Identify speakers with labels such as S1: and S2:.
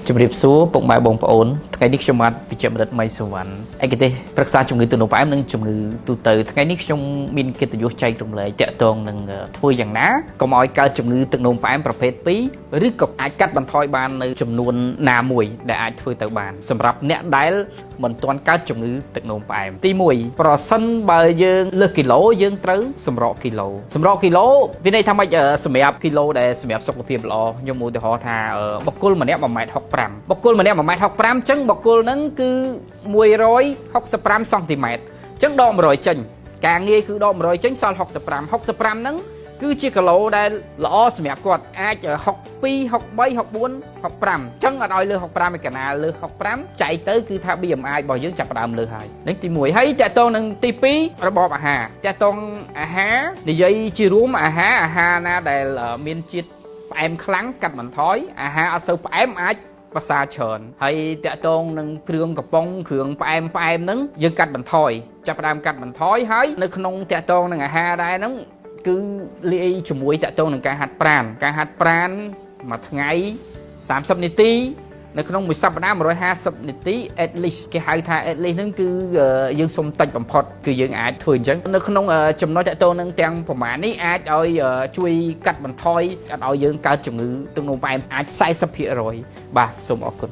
S1: ជំរាបសួរពុកម៉ែបងប្អូនថ្ងៃនេះខ្ញុំបាទវិជ្ជបណ្ឌិតមៃសវណ្ណឯកទេសប្រឹក្សាជំងឺទឹកនោមផ្អែមនិងជំងឺទូទៅថ្ងៃនេះខ្ញុំមានកិត្តិយសចែករំលែកតាក់ទងនឹងធ្វើយ៉ាងណាកុំឲ្យកើតជំងឺទឹកនោមផ្អែមប្រភេទ2ឬក៏អាចកាត់បន្ថយបាននៅចំនួនណាមួយដែលអាចធ្វើទៅបានសម្រាប់អ្នកដែលមិនទាន់កើតជំងឺទឹកនោមផ្អែមទី1ប្រសិនបើយើងលើសគីឡូយើងត្រូវសម្រកគីឡូវាន័យថាម៉េចសម្រាប់គីឡូដែលសម្រាប់សុខភាពល្អខ្ញុំឧទាហរណ៍ថាបុគ្គលម្នាក់1.65 បុគ្គលម្នាក់1.65 អញ្ចឹងបុគ្គលហ្នឹងគឺ165 សង់ទីម៉ែត្រអញ្ចឹងដក100ចេញការងារគឺដក100ចេញសល់65ហ្នឹងគឺជាគីឡូដែលល្អសម្រាប់គាត់អាច62 63 64 65អញ្ចឹងអត់ឲ្យលើ65ឯកាណាលើ65ចែកទៅគឺថា BMI របស់យើងចាប់ផ្ដើមលើហើយនេះទី1ហើយតកតងនឹងទី2របបអាហារតកតងអាហារនិយាយជារួមអាហារណាដែលមានជាតិផ្អែមខ្លាំងកាត់បន្ថយអាហារអត់សូវផ្អែមអាចភាសាច្រើនហើយតកតងនឹងគ្រឿងកំប៉ុងគ្រឿងផ្អែមហ្នឹងយើងកាត់បន្ថយចាប់ផ្ដើមកាត់បន្ថយហើយនៅក្នុងតកតងនឹងអាហារដែរហ្នឹងគឺលាយជាមួយតកតងនឹងការហាត់ប្រាណមួយថ្ងៃ30នាទីនៅក្នុងមួយសប្តាហ៍150នាទី at least គេហៅថា at least ហ្នឹងគឺយើងសុំតិចបំផុតគឺយើងអាចធ្វើអញ្ចឹងនៅក្នុងចំណុចតកតងនឹងទាំងប្រមាណនេះអាចឲ្យជួយកាត់បន្ថយអត់ឲ្យយើងកើតជំងឺទឹកនោមផ្អែមអាច 40% បាទសូមអរគុណ